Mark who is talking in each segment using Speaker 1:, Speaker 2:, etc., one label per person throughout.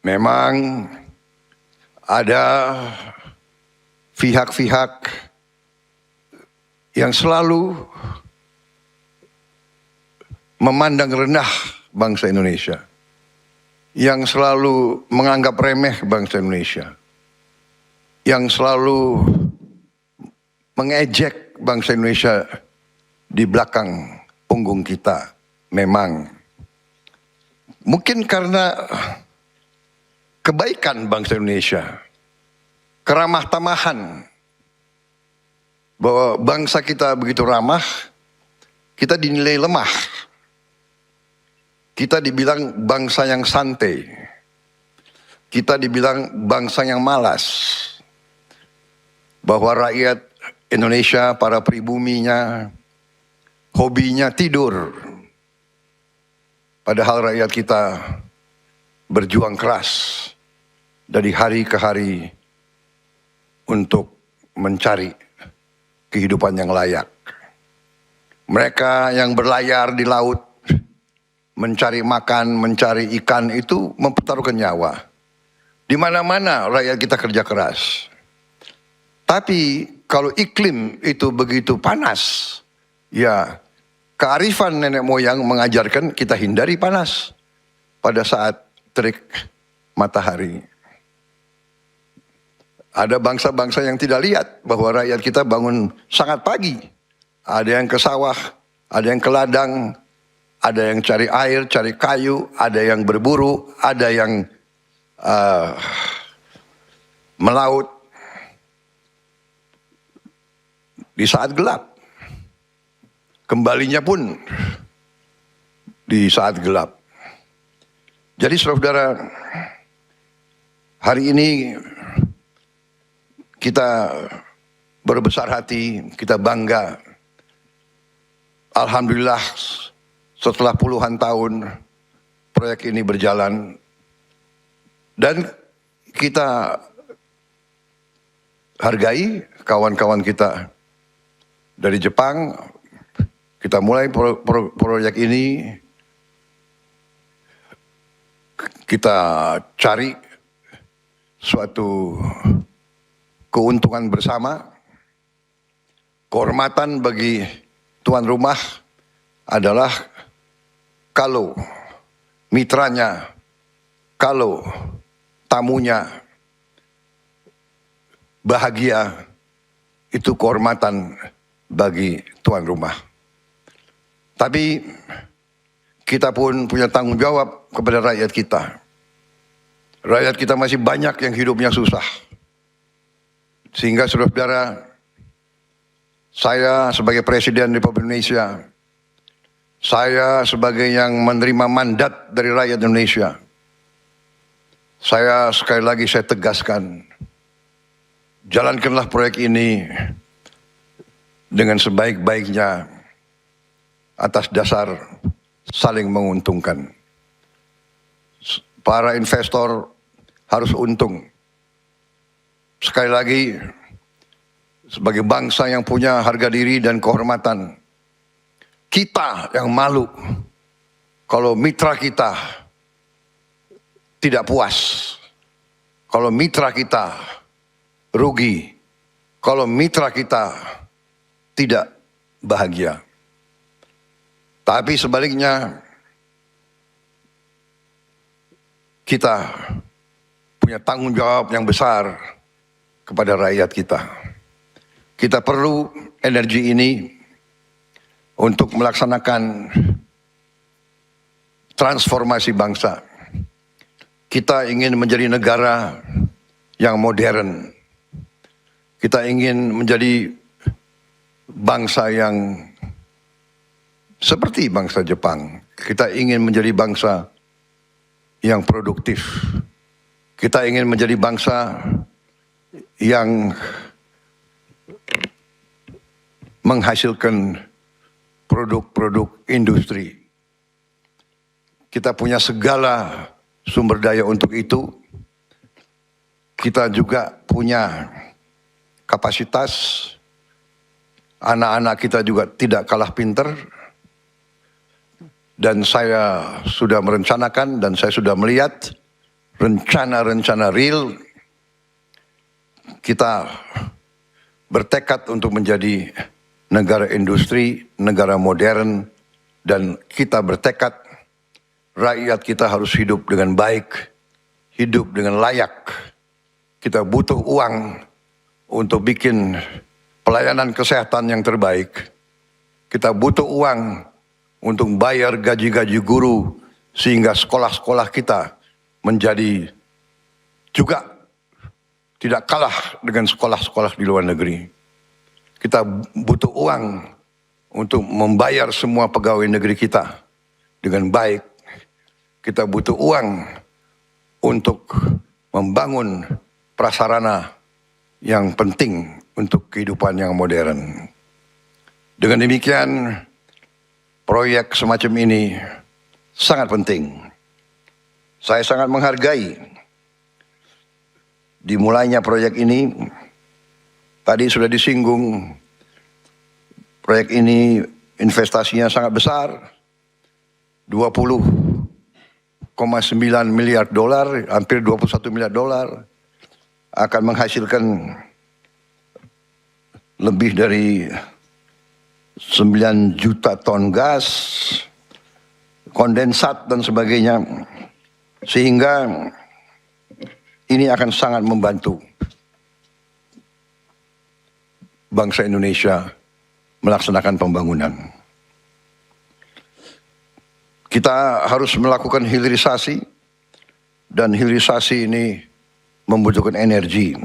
Speaker 1: Memang ada pihak-pihak yang selalu memandang rendah bangsa Indonesia, yang selalu menganggap remeh bangsa Indonesia, yang selalu mengejek bangsa Indonesia di belakang punggung kita. Memang mungkin karena kebaikan bangsa Indonesia, keramah tamahan, bahwa bangsa kita begitu ramah, kita dinilai lemah. Kita dibilang bangsa yang santai, kita dibilang bangsa yang malas, bahwa rakyat Indonesia, para pribuminya, hobinya tidur. Padahal rakyat kita berjuang keras dari hari ke hari untuk mencari kehidupan yang layak. Mereka yang berlayar di laut, mencari makan, mencari ikan, itu mempertaruhkan nyawa. Di mana-mana rakyat kita kerja keras. Tapi kalau iklim itu begitu panas, ya kearifan nenek moyang mengajarkan kita hindari panas pada saat terik matahari. Ada bangsa-bangsa yang tidak lihat bahwa rakyat kita bangun sangat pagi. Ada yang ke sawah, ada yang ke ladang, ada yang cari air, cari kayu, ada yang berburu, ada yang melaut di saat gelap. Kembalinya pun di saat gelap. Jadi saudara, hari ini kita berbesar hati, kita bangga. Alhamdulillah setelah puluhan tahun proyek ini berjalan. Dan kita hargai kawan-kawan kita dari Jepang. Kita mulai proyek ini, kita cari suatu keuntungan bersama. Kehormatan bagi tuan rumah adalah kalau mitranya, kalau tamunya bahagia, itu kehormatan bagi tuan rumah. Tapi kita pun punya tanggung jawab kepada rakyat kita. Rakyat kita masih banyak yang hidupnya susah. Sehingga saudara-saudara, saya sebagai Presiden Republik Indonesia, saya sebagai yang menerima mandat dari rakyat Indonesia, saya sekali lagi saya tegaskan, jalankanlah proyek ini dengan sebaik-baiknya atas dasar saling menguntungkan. Para investor harus untung. Sekali lagi, sebagai bangsa yang punya harga diri dan kehormatan, kita yang malu kalau mitra kita tidak puas, kalau mitra kita rugi, kalau mitra kita tidak bahagia. Tapi sebaliknya, kita punya tanggung jawab yang besar kepada rakyat kita. Kita perlu energi ini untuk melaksanakan transformasi bangsa. Kita ingin menjadi negara yang modern. Kita ingin menjadi bangsa yang seperti bangsa Jepang. Kita ingin menjadi bangsa yang produktif. Kita ingin menjadi bangsa yang menghasilkan produk-produk industri. Kita punya segala sumber daya untuk itu. Kita juga punya kapasitas. Anak-anak kita juga tidak kalah pinter. Dan saya sudah merencanakan dan saya sudah melihat rencana-rencana real, kita bertekad untuk menjadi negara industri, negara modern, dan kita bertekad rakyat kita harus hidup dengan baik, hidup dengan layak. Kita butuh uang untuk bikin pelayanan kesehatan yang terbaik. Kita butuh uang untuk bayar gaji-gaji guru sehingga sekolah-sekolah kita menjadi juga tidak kalah dengan sekolah-sekolah di luar negeri. Kita butuh uang untuk membayar semua pegawai negeri kita dengan baik. Kita butuh uang untuk membangun prasarana yang penting untuk kehidupan yang modern. Dengan demikian, proyek semacam ini sangat penting. Saya sangat menghargai dimulainya proyek ini. Tadi sudah disinggung, proyek ini investasinya sangat besar, 20,9 miliar dolar, hampir 21 miliar dolar, akan menghasilkan lebih dari 9 juta ton gas, kondensat dan sebagainya, sehingga ini akan sangat membantu bangsa Indonesia melaksanakan pembangunan. Kita harus melakukan hilirisasi, dan hilirisasi ini membutuhkan energi.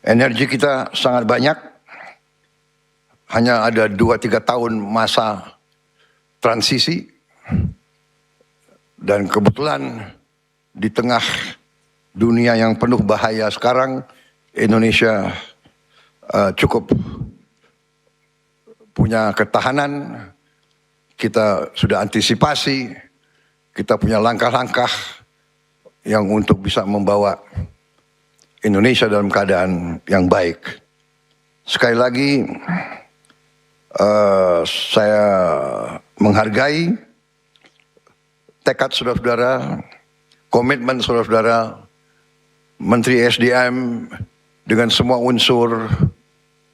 Speaker 1: Energi kita sangat banyak, hanya ada 2-3 tahun masa transisi, dan kebetulan di tengah dunia yang penuh bahaya sekarang, Indonesia cukup punya ketahanan. Kita sudah antisipasi, kita punya langkah-langkah yang untuk bisa membawa Indonesia dalam keadaan yang baik. Sekali lagi, saya menghargai tekad saudara-saudara, komitmen saudara-saudara, Menteri SDM dengan semua unsur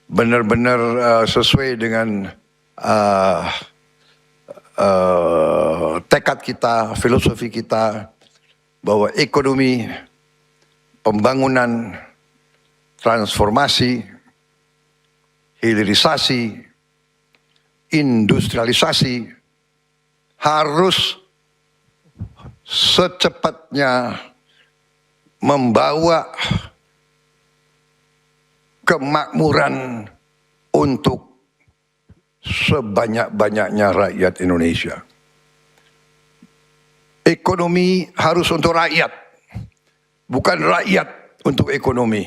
Speaker 1: benar-benar sesuai dengan tekad kita, filosofi kita, bahwa ekonomi, pembangunan, transformasi, hilirisasi, industrialisasi harus secepatnya membawa kemakmuran untuk sebanyak-banyaknya rakyat Indonesia. Ekonomi harus untuk rakyat, bukan rakyat untuk ekonomi.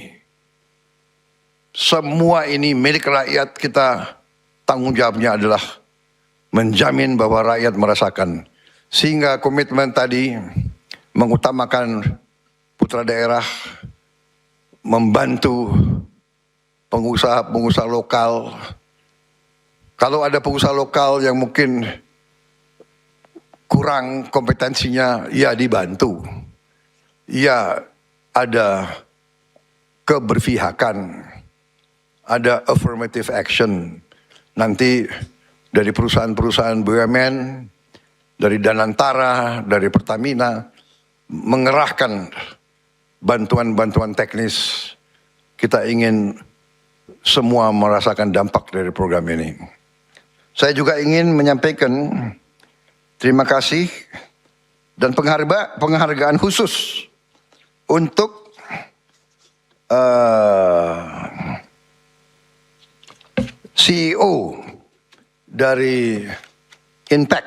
Speaker 1: Semua ini milik rakyat, kita tanggung jawabnya adalah menjamin bahwa rakyat merasakan. Sehingga komitmen tadi mengutamakan putra daerah, membantu pengusaha-pengusaha lokal. Kalau ada pengusaha lokal yang mungkin kurang kompetensinya, ya dibantu. Ya ada keberpihakan, ada affirmative action. Nanti dari perusahaan-perusahaan BUMN, dari Danantara, dari Pertamina, mengerahkan bantuan-bantuan teknis. Kita ingin semua merasakan dampak dari program ini. Saya juga ingin menyampaikan terima kasih dan penghargaan khusus untuk CEO dari Inpex,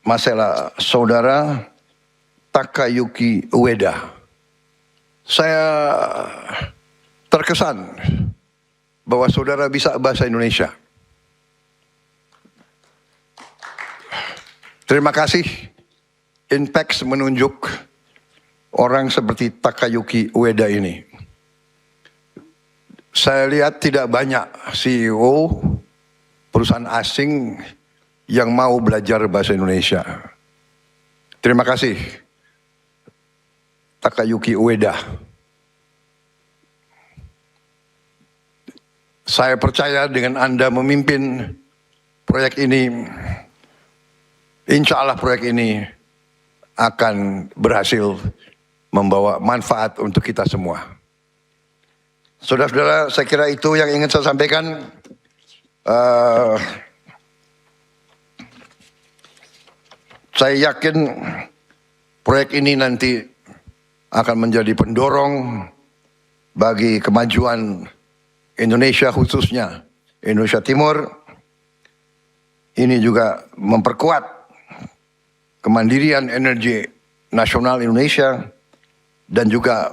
Speaker 1: masalah saudara Takayuki Ueda. Saya terkesan bahwa saudara bisa bahasa Indonesia. Terima kasih, Inpex menunjuk orang seperti Takayuki Ueda ini. Saya lihat tidak banyak CEO perusahaan asing yang mau belajar bahasa Indonesia. Terima kasih Takayuki Ueda. Saya percaya dengan Anda memimpin proyek ini, insya Allah proyek ini akan berhasil membawa manfaat untuk kita semua. Saudara-saudara, saya kira itu yang ingin saya sampaikan. Saya yakin proyek ini nanti akan menjadi pendorong bagi kemajuan Indonesia, khususnya Indonesia Timur. Ini juga memperkuat kemandirian energi nasional Indonesia dan juga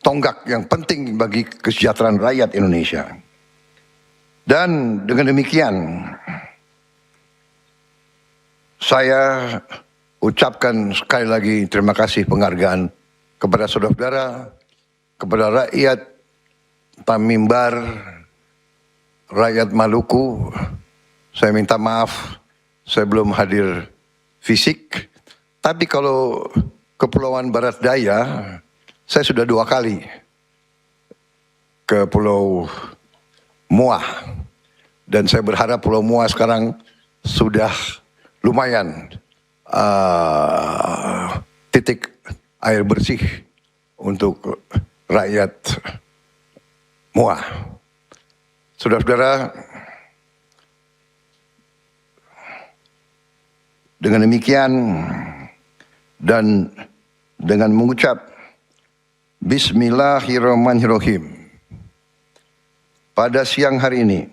Speaker 1: tonggak yang penting bagi kesejahteraan rakyat Indonesia. Dan dengan demikian, saya ucapkan sekali lagi terima kasih penghargaan kepada saudara-saudara, kepada rakyat Tanimbar, rakyat Maluku. Saya minta maaf, saya belum hadir fisik. Tapi kalau Kepulauan Barat Daya, saya sudah 2 kali ke Pulau Muah. Dan saya berharap Pulau Muah sekarang sudah lumayan titik air bersih untuk rakyat Muah. Saudara-saudara, dengan demikian dan dengan mengucap Bismillahirrahmanirrahim, pada siang hari ini,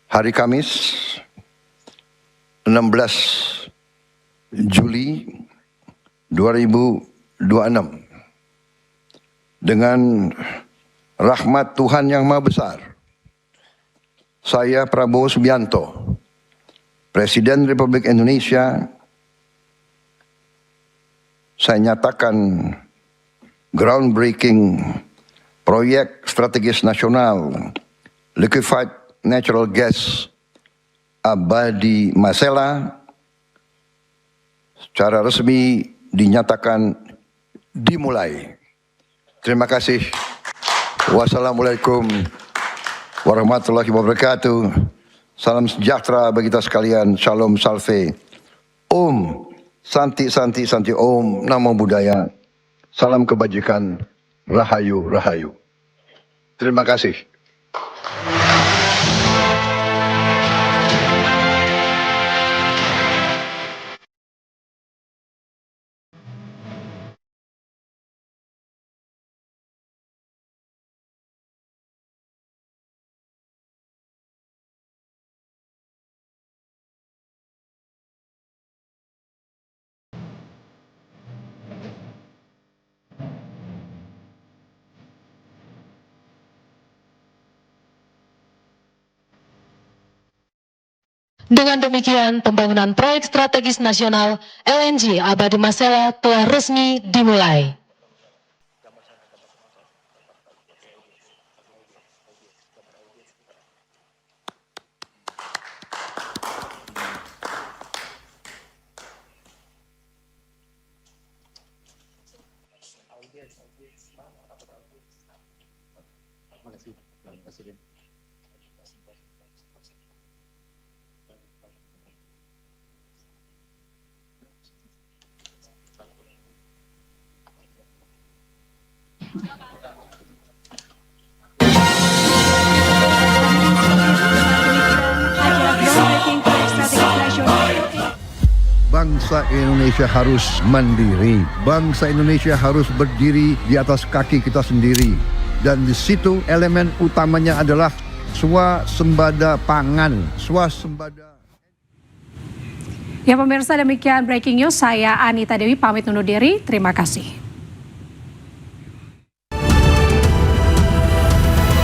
Speaker 1: hari Kamis 16 Juli 2026, dengan rahmat Tuhan Yang Maha Besar, saya Prabowo Subianto, Presiden Republik Indonesia, saya nyatakan groundbreaking proyek strategis nasional Liquefied Natural Gas Abadi Masela secara resmi dinyatakan dimulai. Terima kasih. Wassalamualaikum warahmatullahi wabarakatuh. Salam sejahtera bagi kita sekalian. Shalom salve. Om Santi Santi Santi Om Namo Buddhaya. Salam kebajikan. Rahayu Rahayu. Terima kasih.
Speaker 2: Dengan demikian, pembangunan proyek strategis nasional LNG Abadi Masela telah resmi dimulai.
Speaker 1: Bangsa Indonesia harus mandiri. Bangsa Indonesia harus berdiri di atas kaki kita sendiri. Dan di situ elemen utamanya adalah swasembada pangan, swasembada.
Speaker 3: Ya pemirsa, demikian breaking news. Saya Anita Dewi pamit undur diri. Terima kasih.